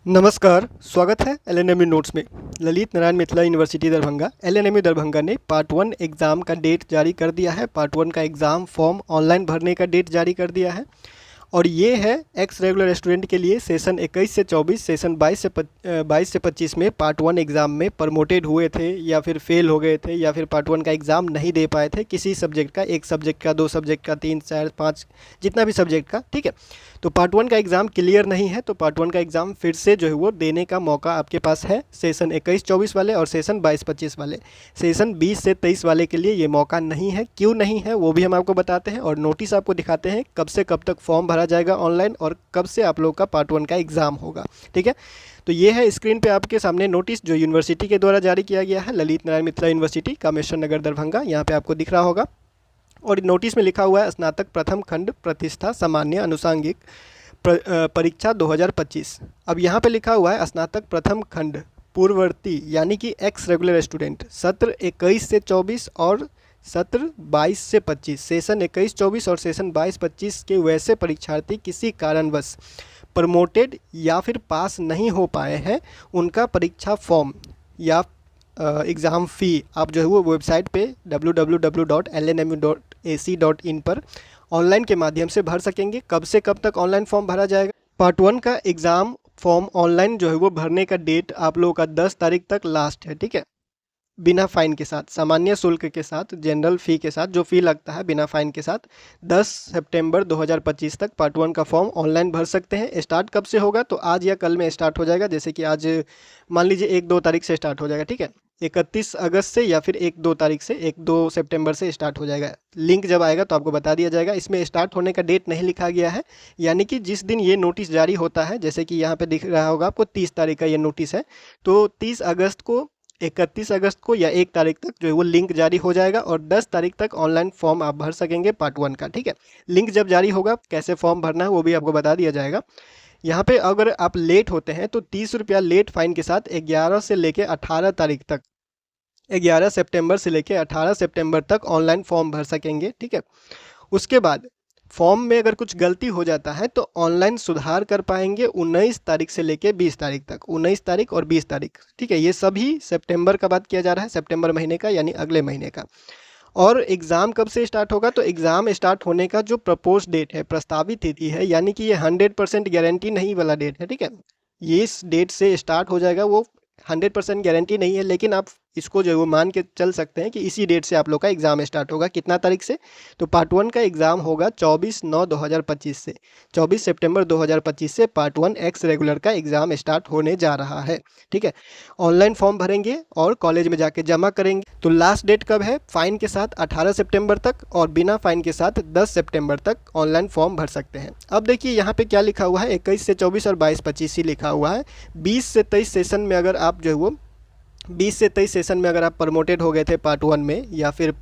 नमस्कार, स्वागत है एलएनएमयू नोट्स में। ललित नारायण मिथिला यूनिवर्सिटी दरभंगा एलएनएमयू दरभंगा ने पार्ट 1 एग्ज़ाम का डेट जारी कर दिया है। पार्ट 1 का एग्ज़ाम फॉर्म ऑनलाइन भरने का डेट जारी कर दिया है और ये है एक्स रेगुलर स्टूडेंट के लिए सेशन 21 से 24, सेशन 22 से 25 में पार्ट 1 एग्ज़ाम में प्रमोटेड हुए थे या फिर फेल हो गए थे या फिर पार्ट 1 का एग्ज़ाम नहीं दे पाए थे किसी सब्जेक्ट का, एक सब्जेक्ट का, दो सब्जेक्ट का, 3, 4, 5, जितना भी सब्जेक्ट का, ठीक है। तो पार्ट 1 का एग्ज़ाम क्लियर नहीं है तो पार्ट 1 का एग्ज़ाम फिर से जो है वो देने का मौका आपके पास है। सेशन 21-24 वाले और सेशन 22-25 वाले, सेशन 20 से 23 वाले के लिए ये मौका नहीं है। क्यों नहीं है वो भी हम आपको बताते हैं और नोटिस आपको दिखाते हैं कब से कब तक फॉर्म भरा जाएगा ऑनलाइन और कब से आप लोग का पार्ट 1 का एग्ज़ाम होगा, ठीक है। तो ये है स्क्रीन पे आपके सामने नोटिस जो यूनिवर्सिटी के द्वारा जारी किया गया है, ललित नारायण मिथिला यूनिवर्सिटी, कामेश्वर नगर, दरभंगा। यहाँ पे आपको दिख रहा होगा और नोटिस में लिखा हुआ है स्नातक प्रथम खंड प्रतिष्ठा सामान्य अनुषंगिक परीक्षा 2025। अब यहाँ पे लिखा हुआ है स्नातक प्रथम खंड पूर्ववर्ती यानी कि एक्स रेगुलर स्टूडेंट सत्र 21 से 24 और सत्र 22 से 25, सेशन 21-24 और सेशन 22-25 के वैसे परीक्षार्थी किसी कारणवश प्रमोटेड या फिर पास नहीं हो पाए हैं, उनका परीक्षा फॉर्म या एग्ज़ाम फ़ी आप जो है वो वेबसाइट पे www.lnmu.ac.in पर ऑनलाइन के माध्यम से भर सकेंगे। कब से कब तक ऑनलाइन फॉर्म भरा जाएगा? पार्ट 1 का एग्ज़ाम फॉर्म ऑनलाइन जो है वो भरने का डेट आप लोगों का 10 तारीख तक लास्ट है, ठीक है। बिना फ़ाइन के साथ, सामान्य शुल्क के साथ, जनरल फ़ी के साथ, जो फ़ी लगता है बिना फ़ाइन के साथ 10 सितंबर 2025 तक पार्ट 1 का फॉर्म ऑनलाइन भर सकते हैं। स्टार्ट कब से होगा? तो आज या कल में स्टार्ट हो जाएगा। जैसे कि आज मान लीजिए 1-2 तारीख से स्टार्ट हो जाएगा, ठीक है। 31 अगस्त से या फिर 1-2 तारीख से, 1-2 सितंबर से स्टार्ट हो जाएगा। लिंक जब आएगा तो आपको बता दिया जाएगा। इसमें स्टार्ट होने का डेट नहीं लिखा गया है, यानी कि जिस दिन ये नोटिस जारी होता है, जैसे कि यहाँ पे दिख रहा होगा आपको 30 तारीख का ये नोटिस है, तो 30 अगस्त को, 31 अगस्त को या 1 तारीख तक जो है वो लिंक जारी हो जाएगा और 10 तारीख तक ऑनलाइन फॉर्म आप भर सकेंगे पार्ट 1 का, ठीक है। लिंक जब जारी होगा कैसे फॉर्म भरना है वो भी आपको बता दिया जाएगा। यहाँ पे अगर आप लेट होते हैं तो 30 रुपया लेट फाइन के साथ 11 से लेके 18 तारीख तक, 11 सितंबर से लेके 18 सितंबर तक ऑनलाइन फॉर्म भर सकेंगे, ठीक है। उसके बाद फॉर्म में अगर कुछ गलती हो जाता है तो ऑनलाइन सुधार कर पाएंगे 19 तारीख से लेके 20 तारीख तक, 19 तारीख और 20 तारीख, ठीक है। ये सभी सितंबर का बात किया जा रहा है, सितंबर महीने का यानी अगले महीने का। और एग्ज़ाम कब से स्टार्ट होगा? तो एग्ज़ाम स्टार्ट होने का जो प्रपोज डेट है, प्रस्तावित तिथि है, यानी कि ये 100% गारंटी नहीं वाला डेट है, ठीक है। ये इस डेट से स्टार्ट हो जाएगा, वो 100% गारंटी नहीं है, लेकिन आप इसको जो है वो मान के चल सकते हैं कि इसी डेट से आप लोग का एग्ज़ाम स्टार्ट होगा। कितना तारीख से? तो पार्ट 1 का एग्ज़ाम होगा 24/9/2025 से, 24 सितंबर 2025 से पार्ट 1 एक्स रेगुलर का एग्ज़ाम स्टार्ट होने जा रहा है, ठीक है। ऑनलाइन फॉर्म भरेंगे और कॉलेज में जाके जमा करेंगे। तो लास्ट डेट कब है? फ़ाइन के साथ 18 सितंबर तक और बिना फ़ाइन के साथ 10 सितंबर तक ऑनलाइन फॉर्म भर सकते हैं। अब देखिए यहाँ पे क्या लिखा हुआ है, 21 से 24 और 22-25 ही लिखा हुआ है। 20 से 23 सेशन में अगर आप जो है वो 20 से 23 सेशन में अगर आप प्रमोटेड हो गए थे पार्ट 1 में या फिर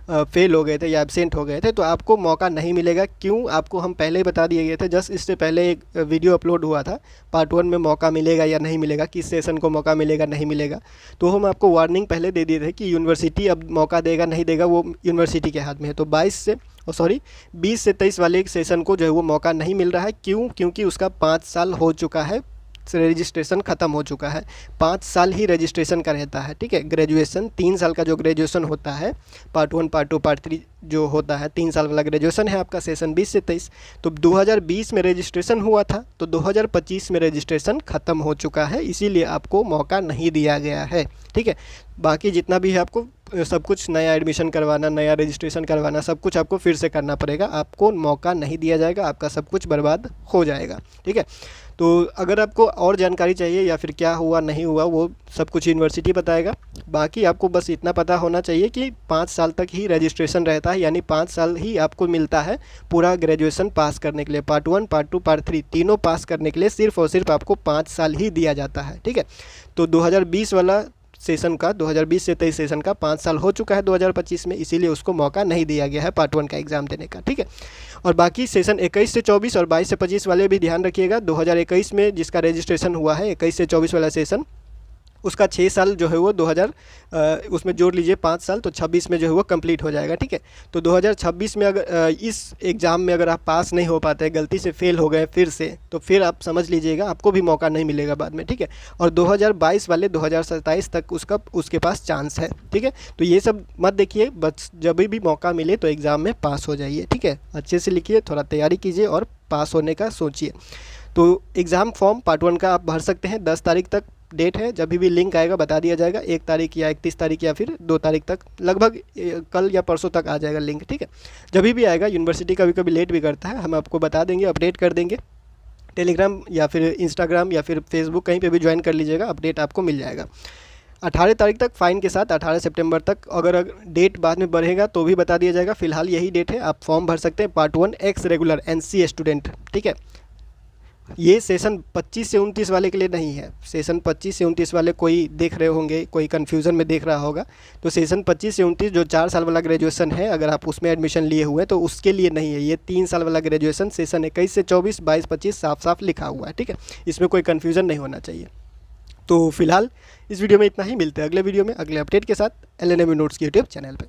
फेल हो गए थे या एब्सेंट हो गए थे तो आपको मौका नहीं मिलेगा। क्यों? आपको हम पहले ही बता दिए गए थे, जस्ट इससे पहले एक वीडियो अपलोड हुआ था, पार्ट 1 में मौका मिलेगा या नहीं मिलेगा, किस सेशन को मौका मिलेगा नहीं मिलेगा। तो हम आपको वार्निंग पहले दे दिए थे कि यूनिवर्सिटी अब मौका देगा नहीं देगा वो यूनिवर्सिटी के हाथ में है। तो 20 से 23 वाले सेशन को जो है वो मौका नहीं मिल रहा है। क्यों? क्योंकि उसका 5 साल हो चुका है, रजिस्ट्रेशन ख़त्म हो चुका है। 5 साल ही रजिस्ट्रेशन का रहता है, ठीक है। ग्रेजुएशन 3 साल का जो ग्रेजुएशन होता है, पार्ट 1, पार्ट 2, पार्ट 3 जो होता है, 3 साल वाला ग्रेजुएशन है आपका सेशन 20 से 23। तो 2020 में रजिस्ट्रेशन हुआ था तो 2025 में रजिस्ट्रेशन ख़त्म हो चुका है, इसीलिए आपको मौका नहीं दिया गया है, ठीक है। बाकी जितना भी है आपको सब कुछ नया एडमिशन करवाना, नया रजिस्ट्रेशन करवाना, सब कुछ आपको फिर से करना पड़ेगा। आपको मौका नहीं दिया जाएगा, आपका सब कुछ बर्बाद हो जाएगा, ठीक है। तो अगर आपको और जानकारी चाहिए या फिर क्या हुआ नहीं हुआ वो सब कुछ यूनिवर्सिटी बताएगा। बाकी आपको बस इतना पता होना चाहिए कि 5 साल तक ही रजिस्ट्रेशन रहता है, यानी 5 साल ही आपको मिलता है पूरा ग्रेजुएशन पास करने के लिए। पार्ट 1, पार्ट 2, पार्ट 3 तीनों पास करने के लिए सिर्फ और सिर्फ आपको 5 साल ही दिया जाता है, ठीक है। तो 2020 वाला सेशन का, 2020 से 23 सेशन का 5 साल हो चुका है 2025 में, इसीलिए उसको मौका नहीं दिया गया है पार्ट 1 का एग्ज़ाम देने का, ठीक है। और बाकी सेशन 21 से 24 और 22 से 25 वाले भी ध्यान रखिएगा। 2021 में जिसका रजिस्ट्रेशन हुआ है 21 से 24 वाला सेशन, उसका 6 साल जो है वो 2000 उसमें जोड़ लीजिए 5 साल, तो 26 में जो है वो कंप्लीट हो जाएगा। ठीक है, तो 2026 में अगर इस एग्ज़ाम में अगर आप पास नहीं हो पाते, गलती से फेल हो गए फिर से, तो फिर आप समझ लीजिएगा आपको भी मौका नहीं मिलेगा बाद में। ठीक है, और 2022 वाले 2027 तक उसके पास चांस है। ठीक है, तो ये सब मत देखिए, बस जब भी मौका मिले तो एग्ज़ाम में पास हो जाइए। ठीक है, अच्छे से लिखिए, थोड़ा तैयारी कीजिए और पास होने का सोचिए। तो एग्ज़ाम फॉर्म पार्ट 1 का आप भर सकते हैं, 10 तारीख तक डेट है, जब भी लिंक आएगा बता दिया जाएगा, 1 तारीख या 31 तारीख या फिर 2 तारीख तक, लगभग कल या परसों तक आ जाएगा लिंक। ठीक है, जब भी आएगा, यूनिवर्सिटी कभी कभी लेट भी करता है, हम आपको बता देंगे, अपडेट कर देंगे। टेलीग्राम या फिर इंस्टाग्राम या फिर फेसबुक कहीं पे भी ज्वाइन कर लीजिएगा, अपडेट आपको मिल जाएगा। 18 तारीख तक फ़ाइन के साथ 18 सितंबर तक, अगर डेट बाद में बढ़ेगा तो भी बता दिया जाएगा, फिलहाल यही डेट है, आप फॉर्म भर सकते हैं part 1 x regular NC student. ठीक है, ये सेशन 25 से 29 वाले के लिए नहीं है। सेशन 25 से 29 वाले कोई देख रहे होंगे, कोई कन्फ्यूज़न में देख रहा होगा, तो सेशन 25 से 29 जो 4 साल वाला ग्रेजुएशन है, अगर आप उसमें एडमिशन लिए हुए हैं तो उसके लिए नहीं है। ये 3 साल वाला ग्रेजुएशन सेशन 21 से 24, 22, 25 साफ साफ लिखा हुआ है। ठीक है, इसमें कोई कन्फ्यूज़न नहीं होना चाहिए। तो फिलहाल इस वीडियो में इतना ही, मिलते हैं अगले वीडियो में अगले अपडेट के साथ LNMU नोट्स के यूट्यूब चैनल पर।